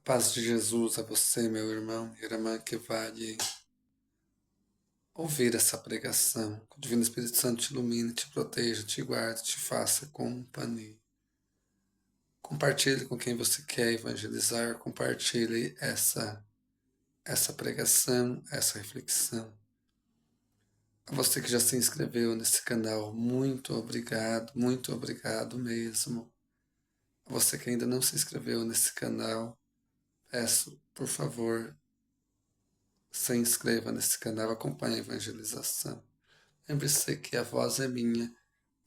Paz de Jesus a você, meu irmão e irmã, que vai ouvir essa pregação. Que o Divino Espírito Santo te ilumine, te proteja, te guarde, te faça companhia. Compartilhe com quem você quer evangelizar, compartilhe essa pregação, essa reflexão. A você que já se inscreveu nesse canal, muito obrigado mesmo. A você que ainda não se inscreveu nesse canal, peço, por favor, se inscreva nesse canal, acompanhe a evangelização. Lembre-se que a voz é minha,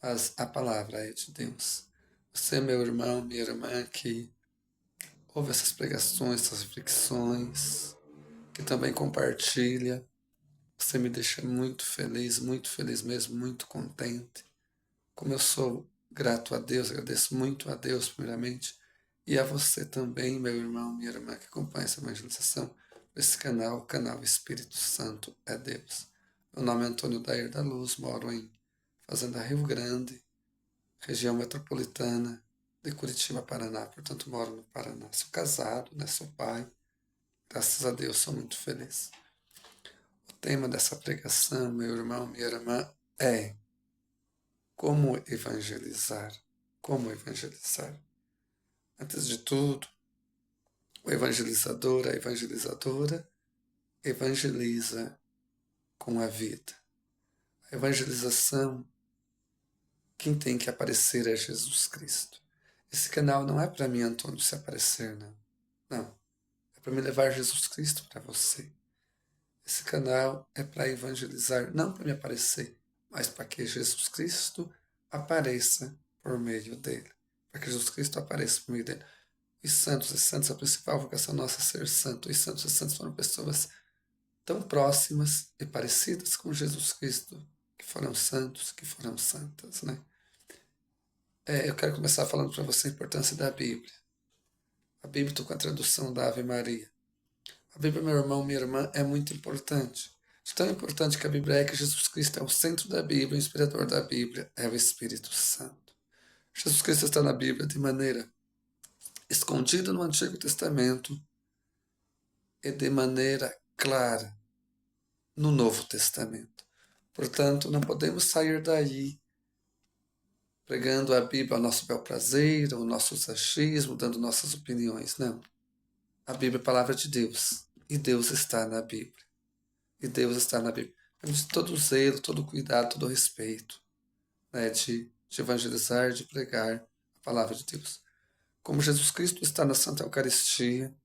mas a palavra é de Deus. Você, meu irmão, minha irmã, que ouve essas pregações, essas reflexões, que também compartilha, você me deixa muito feliz mesmo, muito contente. Como eu sou grato a Deus, agradeço muito a Deus, primeiramente, e a você também, meu irmão, minha irmã, que acompanha essa evangelização, esse canal, o canal Espírito Santo é Deus. Meu nome é Antônio Dair da Luz, moro em Fazenda Rio Grande, região metropolitana de Curitiba, Paraná. Portanto, moro no Paraná. Sou casado, né? Sou pai. Graças a Deus, sou muito feliz. O tema dessa pregação, meu irmão, minha irmã, é como evangelizar. Como evangelizar. Antes de tudo, o evangelizador, a evangelizadora, evangeliza com a vida. A evangelização, quem tem que aparecer é Jesus Cristo. Esse canal não é para mim, Antônio, se aparecer, não. Não. É para me levar Jesus Cristo para você. Esse canal é para evangelizar, não para me aparecer, mas para que Jesus Cristo apareça por meio dele. Para que Jesus Cristo apareça por meio dele. Os santos, a principal vocação nossa é ser santo. Os santos foram pessoas tão próximas e parecidas com Jesus Cristo, que foram santos, que foram santas, né? Eu quero começar falando para você a importância da Bíblia. A Bíblia, estou com a tradução da Ave Maria. A Bíblia, meu irmão, minha irmã, é muito importante. Tão importante que a Bíblia é que Jesus Cristo é o centro da Bíblia, o inspirador da Bíblia é o Espírito Santo. Jesus Cristo está na Bíblia de maneira escondida no Antigo Testamento e de maneira clara no Novo Testamento. Portanto, não podemos sair daí pregando a Bíblia ao nosso bel prazer, ao nosso achismo, dando nossas opiniões. Não. A Bíblia é a palavra de Deus. E Deus está na Bíblia. E Deus está na Bíblia. Temos todo o zelo, todo o cuidado, todo o respeito, né, de evangelizar, de pregar a palavra de Deus. Como Jesus Cristo está na Santa Eucaristia,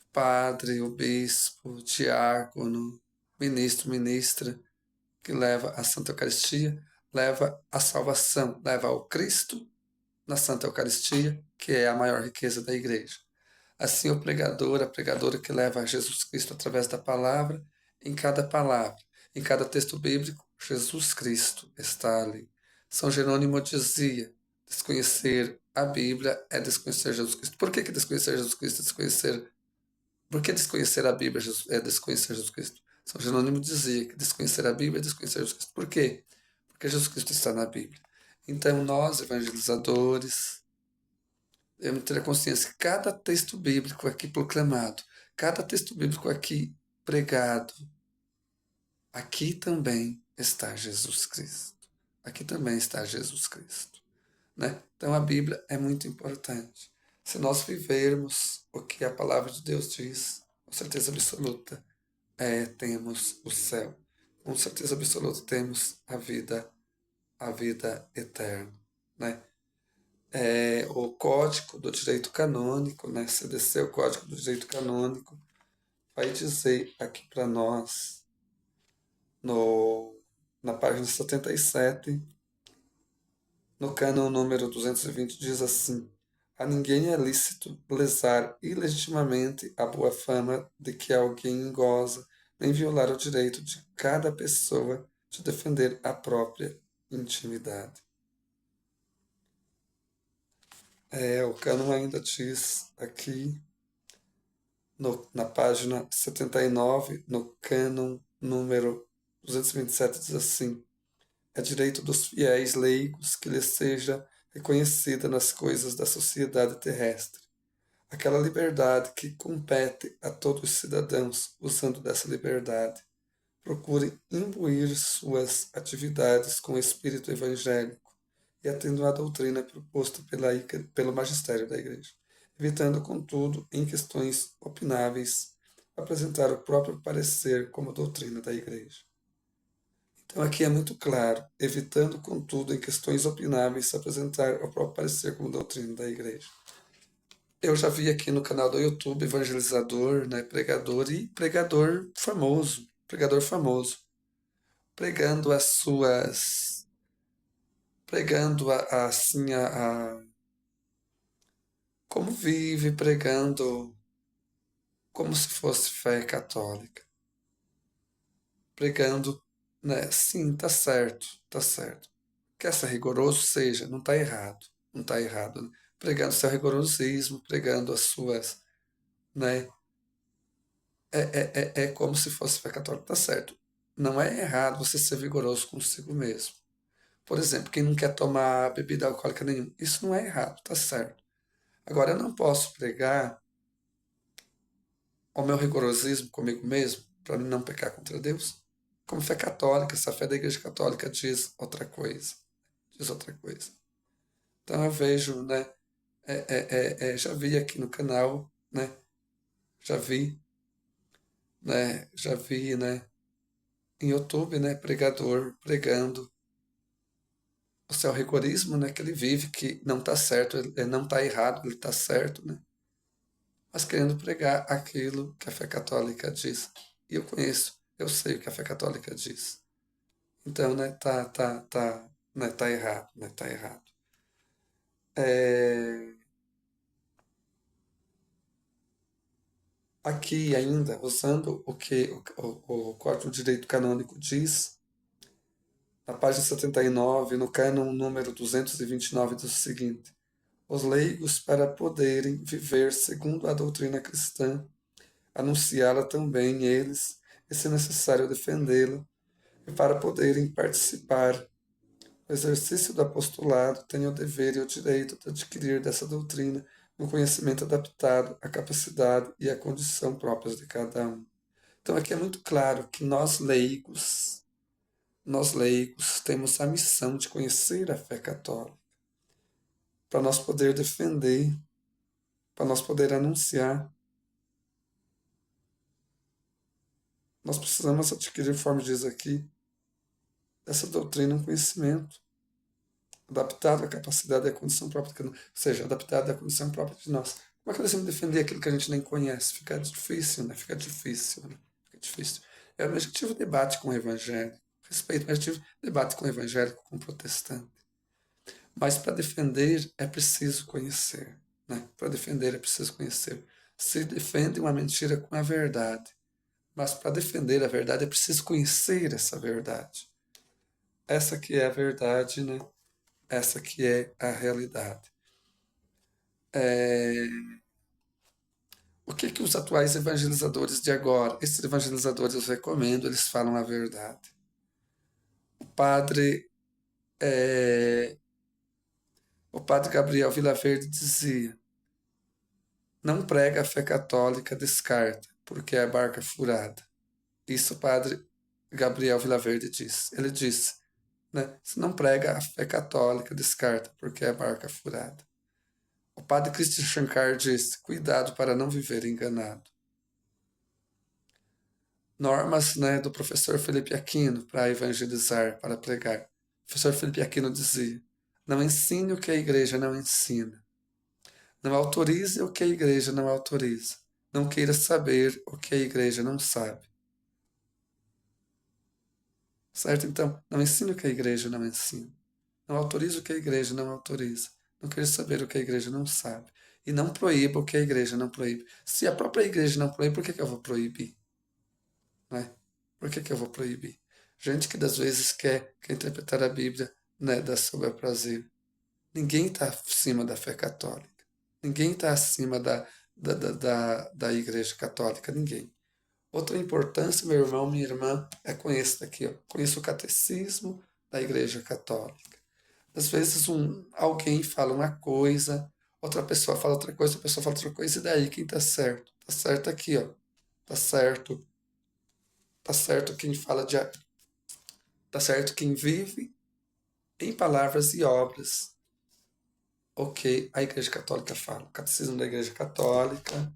o padre, o bispo, o diácono, ministro, ministra, que leva a Santa Eucaristia, leva a salvação, leva ao Cristo na Santa Eucaristia, que é a maior riqueza da igreja. Assim, o pregador, a pregadora que leva a Jesus Cristo através da palavra, em cada texto bíblico, Jesus Cristo está ali. São Jerônimo dizia, desconhecer a Bíblia é desconhecer Jesus Cristo. Por que desconhecer Jesus Cristo é Por que desconhecer a Bíblia é desconhecer Jesus Cristo? São Jerônimo dizia que desconhecer a Bíblia é desconhecer Jesus Cristo. Por quê? Porque Jesus Cristo está na Bíblia. Então, nós, evangelizadores, devemos ter a consciência que cada texto bíblico aqui proclamado, cada texto bíblico aqui pregado, aqui também está Jesus Cristo. Aqui também está Jesus Cristo. Né? Então a Bíblia é muito importante. Se nós vivermos o que a palavra de Deus diz, com certeza absoluta, temos o céu. Com certeza absoluta temos a vida eterna. Né? O Código do Direito Canônico, né? CDC, o Código do Direito Canônico, vai dizer aqui para nós, na página 77, no cânon número 220, diz assim: a ninguém é lícito lesar ilegitimamente a boa fama de que alguém goza, nem violar o direito de cada pessoa de defender a própria intimidade. O cânon ainda diz aqui, na página 79, no cânon número 227, diz assim: é direito dos fiéis leigos que lhes seja reconhecida nas coisas da sociedade terrestre aquela liberdade que compete a todos os cidadãos, usando dessa liberdade. Procure imbuir suas atividades com o espírito evangélico e atendendo à doutrina proposta pelo magistério da Igreja, evitando, contudo, em questões opináveis, apresentar o próprio parecer como doutrina da Igreja. Então aqui é muito claro, evitando, contudo, em questões opináveis, apresentar o próprio parecer como doutrina da Igreja. Eu já vi aqui no canal do YouTube evangelizador, né, pregador famoso, pregando as suas, pregando assim como vive, pregando como se fosse fé católica, pregando, né, sim, tá certo, tá certo. Quer ser rigoroso, seja, não tá errado, não tá errado, né? Pregando seu rigorosismo, pregando as suas, né, é como se fosse fé católica, tá certo. Não é errado você ser vigoroso consigo mesmo. Por exemplo, quem não quer tomar bebida alcoólica nenhuma, isso não é errado, tá certo. Agora, eu não posso pregar o meu rigorosismo comigo mesmo para não pecar contra Deus. Como fé católica, essa fé da Igreja Católica diz outra coisa. Diz outra coisa. Então eu vejo, né? Já vi aqui no canal, né? Já vi, né? Em YouTube, né? Pregador pregando o seu rigorismo, né? Que ele vive, que não está certo, ele não está errado, ele está certo, né? Mas querendo pregar aquilo que a fé católica diz. E eu conheço, eu sei o que a fé católica diz. Então, né, tá errado, né, tá errado. É, aqui ainda, usando o que o Código de Direito Canônico diz, na página 79, no cânon número 229, diz o seguinte: os leigos, para poderem viver segundo a doutrina cristã, anunciá-la também eles, e se necessário defendê-la, e para poderem participar do exercício do apostolado, têm o dever e o direito de adquirir dessa doutrina um conhecimento adaptado à capacidade e à condição próprias de cada um. Então aqui é muito claro que nós leigos temos a missão de conhecer a fé católica, para nós poder defender, para nós poder anunciar. Nós precisamos adquirir, conforme diz aqui, essa doutrina, um conhecimento adaptado à capacidade e à condição própria de cada um, ou seja, adaptado à condição própria de nós. Como é que nós vamos defender aquilo que a gente nem conhece? Fica difícil, né? Fica difícil, né? Fica difícil. Eu já tive debate com o evangélico, respeito, mas tive debate com o evangélico, com o protestante. Mas para defender é preciso conhecer, né? Para defender é preciso conhecer. Se defende uma mentira com a verdade, mas para defender a verdade é preciso conhecer essa verdade. Essa que é a verdade, né? Essa que é a realidade. É, o que os atuais evangelizadores de agora, esses evangelizadores eu recomendo, eles falam a verdade. O padre, é, o padre Gabriel Vilaverde dizia: não prega a fé católica, descarta, porque é a barca furada. Isso o padre Gabriel Vilaverde disse. Ele disse, né? Se não prega a fé católica, descarta, porque é a barca furada. O padre Christian Shankar disse: cuidado para não viver enganado. Normas, né, do professor Felipe Aquino para evangelizar, para pregar. O professor Felipe Aquino dizia: não ensine o que a igreja não ensina. Não autorize o que a igreja não autoriza. Não queira saber o que a igreja não sabe. Certo? Então, não ensine o que a igreja não ensina. Não autorize o que a igreja não autoriza. Não queira saber o que a igreja não sabe. E não proíba o que a igreja não proíbe. Se a própria igreja não proíbe, por que eu vou proibir? Né? Por que eu vou proibir? Gente que das vezes quer interpretar a Bíblia, né, da seu bel prazer. Ninguém está acima da fé católica. Ninguém está acima da Igreja Católica. Ninguém. Outra importância, meu irmão, minha irmã, é conhecer aqui, ó. Conheça o catecismo da Igreja Católica. Às vezes alguém fala uma coisa, outra pessoa fala outra coisa, outra pessoa fala outra coisa, e daí quem tá certo? Tá certo aqui, ó. Tá certo. Tá certo quem fala de. Tá certo quem vive em palavras e obras. Ok, a Igreja Católica fala. O Catecismo da Igreja Católica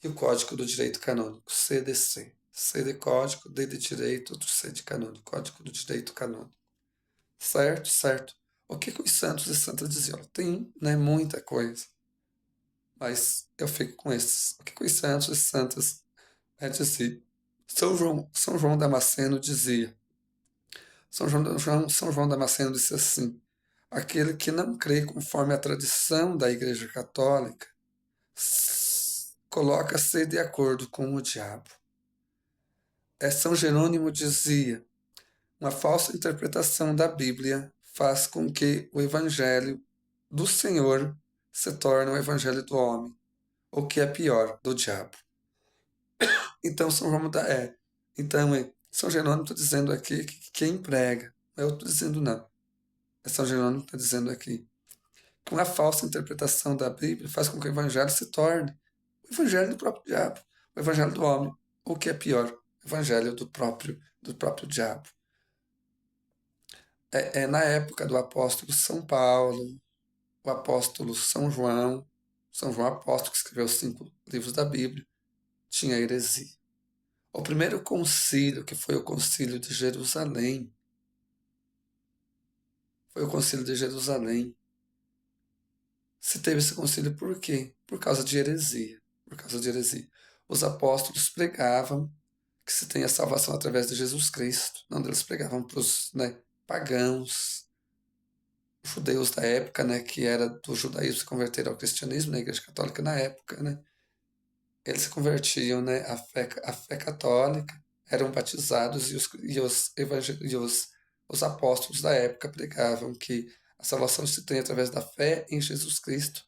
e o Código do Direito Canônico, CDC. C de código, D de direito, C de canônico, Código do Direito Canônico. Certo, certo. O que que os santos e santas diziam? Tem, né, muita coisa, mas eu fico com esses. O que que os santos e santas diziam? São João Damasceno dizia, São João Damasceno disse assim, aquele que não crê conforme a tradição da Igreja Católica coloca-se de acordo com o diabo. São Jerônimo dizia, uma falsa interpretação da Bíblia faz com que o Evangelho do Senhor se torne o Evangelho do homem, o que é pior, do diabo. Então, São João da Então, São Jerônimo está dizendo aqui que quem prega, eu estou dizendo não. São Jerônimo está dizendo aqui que uma falsa interpretação da Bíblia faz com que o Evangelho se torne o Evangelho do próprio diabo, o Evangelho do homem, o que é pior, o Evangelho do próprio diabo. Na época do apóstolo São Paulo, o apóstolo São João apóstolo, que escreveu os 5 livros da Bíblia, tinha heresia. O primeiro concílio, que foi o concílio de Jerusalém, foi o concílio de Jerusalém. Se teve esse concílio por quê? Por causa de heresia. Por causa de heresia. Os apóstolos pregavam que se tem a salvação através de Jesus Cristo. Não, eles pregavam para os pagãos, judeus da época, que era do judaísmo se converteram ao cristianismo, na Igreja Católica na época, eles se convertiam, à fé católica, eram batizados os apóstolos da época pregavam que a salvação se tem através da fé em Jesus Cristo,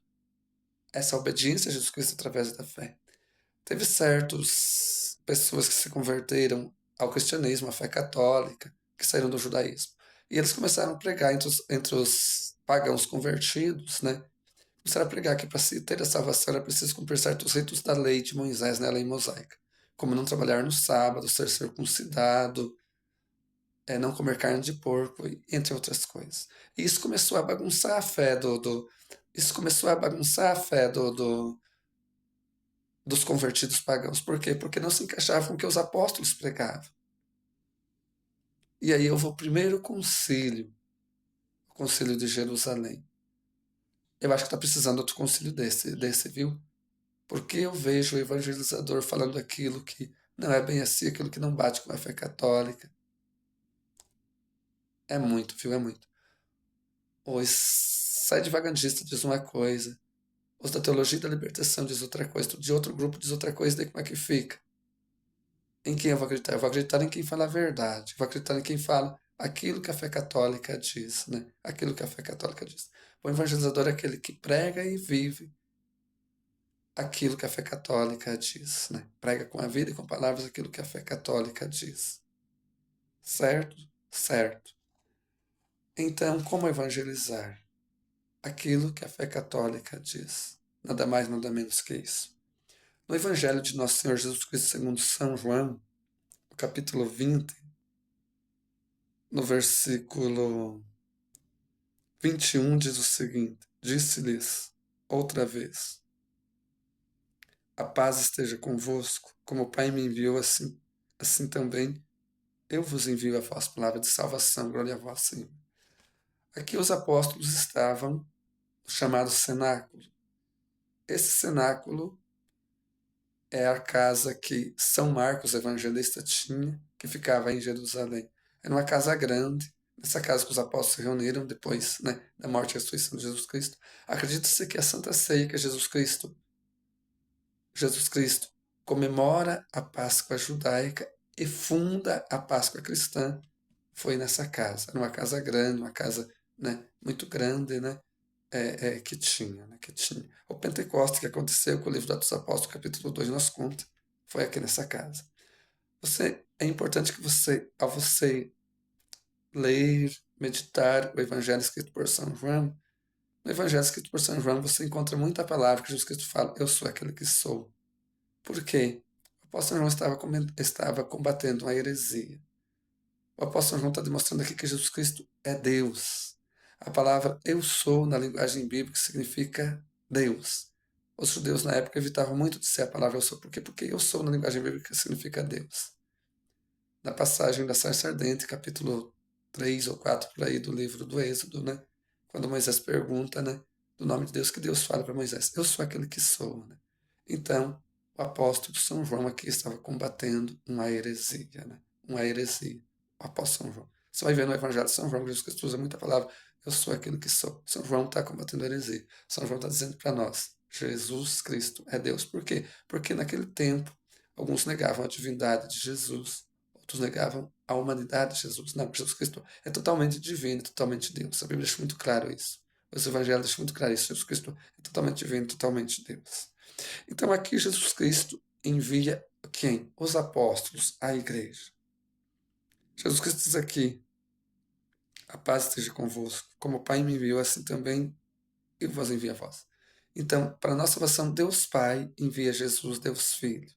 essa obediência a Jesus Cristo através da fé. Teve certas pessoas que se converteram ao cristianismo, à fé católica, que saíram do judaísmo. E eles começaram a pregar entre os pagãos convertidos, começaram a pregar que para se ter a salvação era preciso cumprir certos ritos da lei de Moisés, a lei mosaica. Como não trabalhar no sábado, ser circuncidado, não comer carne de porco, entre outras coisas. E isso começou a bagunçar a fé isso começou a bagunçar a fé dos convertidos pagãos. Por quê? Porque não se encaixavam com o que os apóstolos pregavam. E aí eu vou ao primeiro concílio, o concílio de Jerusalém. Eu acho que está precisando de outro concílio desse, viu? Porque eu vejo o evangelizador falando aquilo que não é bem assim, aquilo que não bate com a fé católica. É muito, viu? É muito. Os sede-vagantistas diz uma coisa, os da teologia da libertação diz outra coisa, de outro grupo diz outra coisa, daí como é que fica? Em quem eu vou acreditar? Eu vou acreditar em quem fala a verdade, eu vou acreditar em quem fala aquilo que a fé católica diz, Aquilo que a fé católica diz. O evangelizador é aquele que prega e vive aquilo que a fé católica diz, Prega com a vida e com palavras aquilo que a fé católica diz. Certo? Certo. Então, como evangelizar? Aquilo que a fé católica diz. Nada mais, nada menos que isso. No Evangelho de Nosso Senhor Jesus Cristo segundo São João, no capítulo 20, no versículo 21, diz o seguinte: Disse-lhes outra vez: a paz esteja convosco, como o Pai me enviou, assim também eu vos envio a vossa palavra de salvação. Glória a vós, Senhor. Aqui os apóstolos estavam no chamado cenáculo. Esse cenáculo é a casa que São Marcos Evangelista tinha, que ficava em Jerusalém. Era uma casa grande, nessa casa que os apóstolos se reuniram depois da morte e ressurreição de Jesus Cristo. Acredita-se que a Santa Ceia, que Jesus Cristo comemora a Páscoa judaica e funda a Páscoa cristã, foi nessa casa. Era uma casa grande, uma casa muito grande, que tinha. O Pentecostes que aconteceu com o livro dos Atos dos Apóstolos, capítulo 2, nós conta, foi aqui nessa casa. É importante que ao você ler, meditar o Evangelho escrito por São João, No Evangelho escrito por São João, você encontra muita palavra que Jesus Cristo fala, eu sou aquele que sou. Por quê? O apóstolo João estava combatendo uma heresia. O apóstolo João está demonstrando aqui que Jesus Cristo é Deus. A palavra eu sou, na linguagem bíblica, significa Deus. Os judeus na época evitavam muito de dizer a palavra eu sou. Por quê? Porque eu sou, na linguagem bíblica, significa Deus. Na passagem da sarça ardente, capítulo 3 ou 4 por aí do livro do Êxodo, né? Quando Moisés pergunta, né, do nome de Deus, que Deus fala para Moisés, eu sou aquele que sou. Né? Então, o apóstolo São João aqui estava combatendo uma heresia, né? Uma heresia. O apóstolo São João. Você vai ver no Evangelho de São João, Jesus Cristo usa muita palavra, eu sou aquele que sou. São João está combatendo a heresia. São João está dizendo para nós, Jesus Cristo é Deus. Por quê? Porque naquele tempo, alguns negavam a divindade de Jesus, outros negavam a humanidade de Jesus. Não, Jesus Cristo é totalmente divino, totalmente Deus. A Bíblia deixa muito claro isso. Os evangelhos deixam muito claro isso. Jesus Cristo é totalmente divino, totalmente Deus. Então aqui Jesus Cristo envia quem? Os apóstolos, a igreja. Jesus Cristo diz aqui, a paz esteja convosco. Como o Pai me enviou, assim também eu vos envio a vós. Então, para a nossa salvação, Deus Pai envia Jesus, Deus Filho.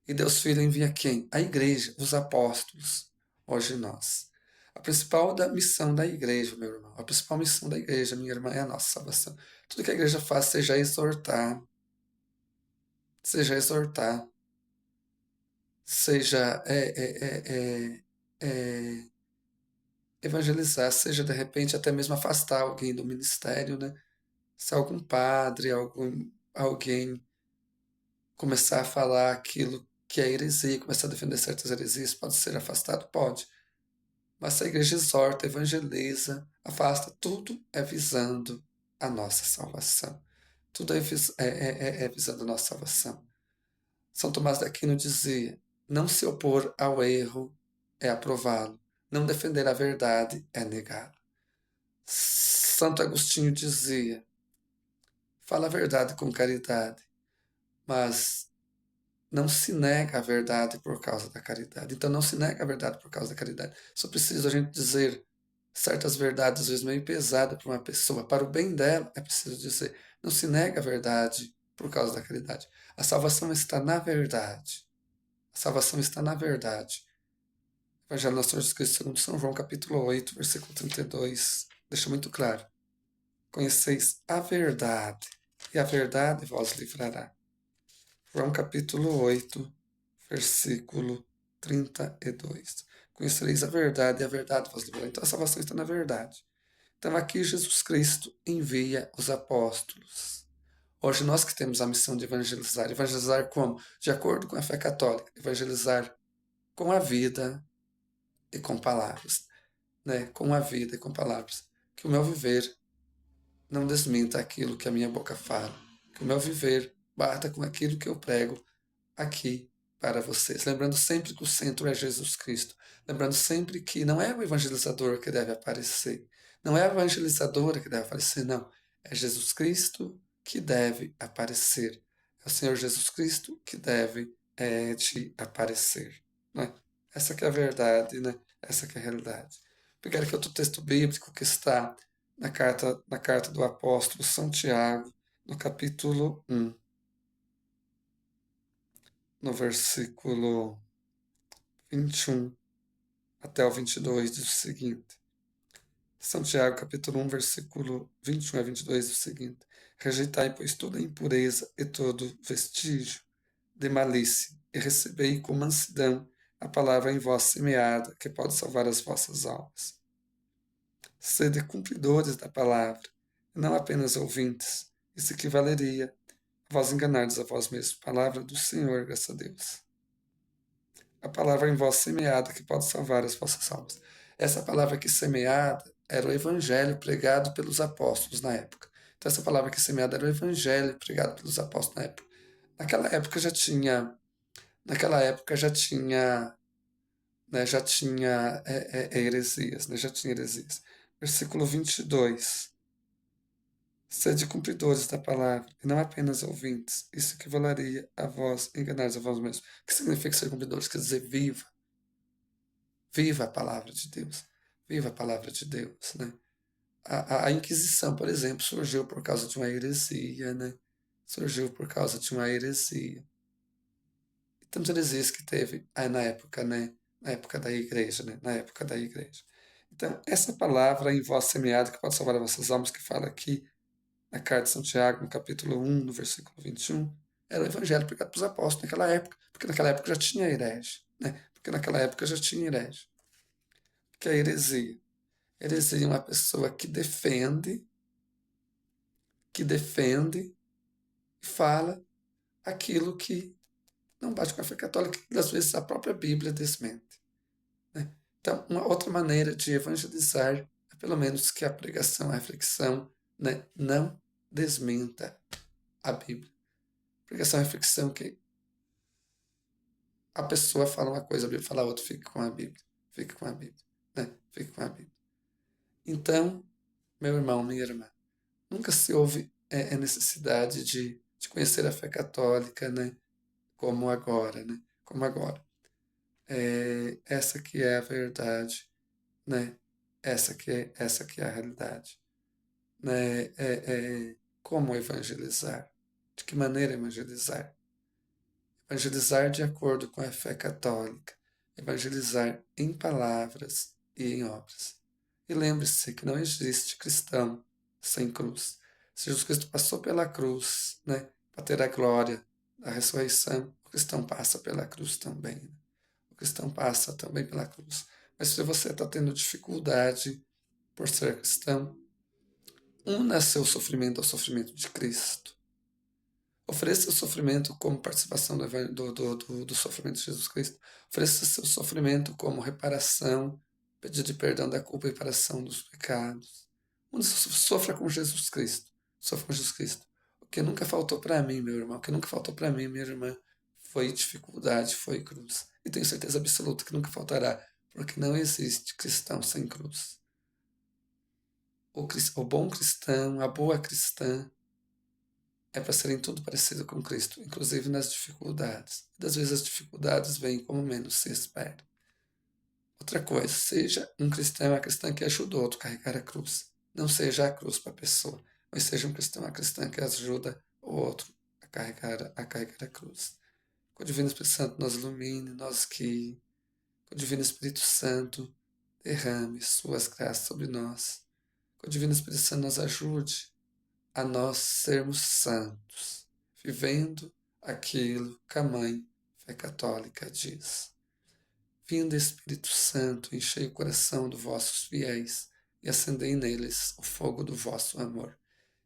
E Deus Filho envia quem? A igreja, os apóstolos, hoje nós. A principal missão da igreja, meu irmão, a principal missão da igreja, minha irmã, é a nossa salvação. Tudo que a igreja faz, seja exortar, seja evangelizar, seja de repente até mesmo afastar alguém do ministério, né? Se algum padre, alguém começar a falar aquilo que é heresia, começar a defender certas heresias, pode ser afastado? Pode. Mas se a igreja exorta, evangeliza, afasta, tudo é visando a nossa salvação. Tudo é visando a nossa salvação. São Tomás de Aquino dizia, não se opor ao erro é aprová-lo, não defender a verdade é negá-lo. Santo Agostinho dizia, fala a verdade com caridade, mas não se nega a verdade por causa da caridade. Então não se nega a verdade por causa da caridade. Só precisa a gente dizer certas verdades, às vezes meio pesadas para uma pessoa. Para o bem dela, é preciso dizer. Não se nega a verdade por causa da caridade. A salvação está na verdade. A salvação está na verdade. Evangelho de Nosso Senhor Jesus Cristo segundo São João, capítulo 8, versículo 32, deixa muito claro. Conheceis a verdade, e a verdade vos livrará. João capítulo 8, versículo 32. Conhecereis a verdade e a verdade vos livrará. Então a salvação está na verdade. Então aqui Jesus Cristo envia os apóstolos. Hoje nós que temos a missão de evangelizar. Evangelizar como? De acordo com a fé católica. Evangelizar com a vida e com palavras. Né? Com a vida e com palavras. Que o meu viver não desminta aquilo que a minha boca fala. Que o meu viver bata com aquilo que eu prego aqui para vocês. Lembrando sempre que o centro é Jesus Cristo. Lembrando sempre que não é o evangelizador que deve aparecer. Não é a evangelizadora que deve aparecer, não. É Jesus Cristo que deve aparecer. É o Senhor Jesus Cristo que deve te aparecer. Né? Essa que é a verdade, né? Essa que é a realidade. Pegar aqui outro texto bíblico que está na carta do apóstolo São Tiago, no capítulo 1. No versículo 21 até o 22 diz o seguinte. São Tiago, capítulo 1, versículo 21 a 22 diz o seguinte. Rejeitai, pois, toda impureza e todo vestígio de malícia, e recebei com mansidão a palavra em vós semeada, que pode salvar as vossas almas. Sede cumpridores da palavra, e não apenas ouvintes. Isso equivaleria a vós enganardes a vós mesmos. Palavra do Senhor, graças a Deus. A palavra em vós semeada que pode salvar as vossas almas. Essa palavra aqui semeada era o evangelho pregado pelos apóstolos na época. Então essa palavra aqui semeada era o evangelho pregado pelos apóstolos na época. Naquela época já tinha heresias, né? Já tinha heresias. Versículo 22. Sede cumpridores da palavra, e não apenas ouvintes. Isso equivaleria a vós enganares a vós mesmos. O que significa ser cumpridores? Quer dizer, viva. Viva a palavra de Deus. Viva a palavra de Deus, né? A Inquisição, por exemplo, surgiu por causa de uma heresia, né? Surgiu por causa de uma heresia. E tantas heresias que teve aí na época, né? Na época da igreja, né? Na época da igreja. Então, essa palavra em vós semeado, que pode salvar as vossas almas, que fala aqui na carta de São Tiago, no capítulo 1, no versículo 21, era o evangelho pregado pelos apóstolos naquela época, porque naquela época já tinha herege, né? Porque naquela época já tinha herege. Que é a heresia? Heresia é uma pessoa que defende e fala aquilo que não bate com a fé católica, que às vezes a própria Bíblia desmente. Né? Então, uma outra maneira de evangelizar é pelo menos que a pregação, a reflexão, né, não desminta a Bíblia. Pregação e reflexão que a pessoa fala uma coisa, a Bíblia fala outra, fique com a Bíblia. Fique com a Bíblia. Né? Fique com a Bíblia. Então, meu irmão, minha irmã, nunca se houve necessidade de conhecer a fé católica, né? Como agora, né? Como agora. Essa que é a verdade, né? Essa que é a realidade, né? Como evangelizar? De que maneira evangelizar? Evangelizar de acordo com a fé católica, evangelizar em palavras e em obras. E lembre-se que não existe cristão sem cruz. Se Jesus Cristo passou pela cruz, né, para ter a glória da ressurreição, o cristão passa pela cruz também. Né? O cristão passa também pela cruz. Mas se você está tendo dificuldade por ser cristão, una seu sofrimento ao sofrimento de Cristo. Ofereça o sofrimento como participação do sofrimento de Jesus Cristo. Ofereça seu sofrimento como reparação, pedido de perdão da culpa e reparação dos pecados. Sofra com Jesus Cristo. Sofra com Jesus Cristo. O que nunca faltou para mim, meu irmão, o que nunca faltou para mim, minha irmã, foi dificuldade, foi cruz. E tenho certeza absoluta que nunca faltará, porque não existe cristão sem cruz. O bom cristão, a boa cristã, é para serem tudo parecido com Cristo, inclusive nas dificuldades. Das vezes as dificuldades vêm como menos se espera. Outra coisa, seja um cristão, uma cristã que ajuda o outro a carregar a cruz. Não seja a cruz para a pessoa, mas seja um cristão, uma cristã que ajuda o outro a carregar a cruz. Que o Divino Espírito Santo nos ilumine, nos guie. Que o Divino Espírito Santo derrame suas graças sobre nós. Que o Divino Espírito Santo nos ajude a nós sermos santos, vivendo aquilo que a Mãe Fé Católica diz. Vinda Espírito Santo, enchei o coração dos vossos fiéis e acendei neles o fogo do vosso amor.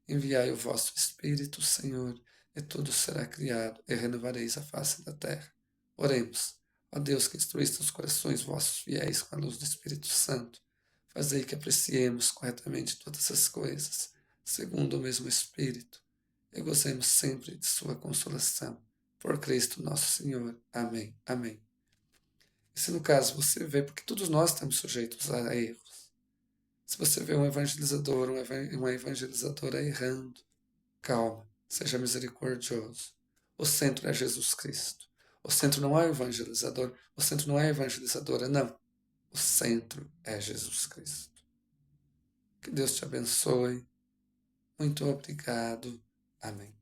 Enviai o vosso Espírito, Senhor, e tudo será criado, e renovareis a face da terra. Oremos. Ó Deus, que instruíste os corações vossos fiéis com a luz do Espírito Santo, fazei que apreciemos corretamente todas as coisas, segundo o mesmo Espírito, e gozemos sempre de sua consolação. Por Cristo nosso Senhor. Amém. Amém. E se no caso você vê, porque todos nós estamos sujeitos a erros, se você vê um evangelizador, uma evangelizadora errando, calma, seja misericordioso. O centro é Jesus Cristo. O centro não é o evangelizador, o centro não é a evangelizadora, não. O centro é Jesus Cristo. Que Deus te abençoe. Muito obrigado. Amém.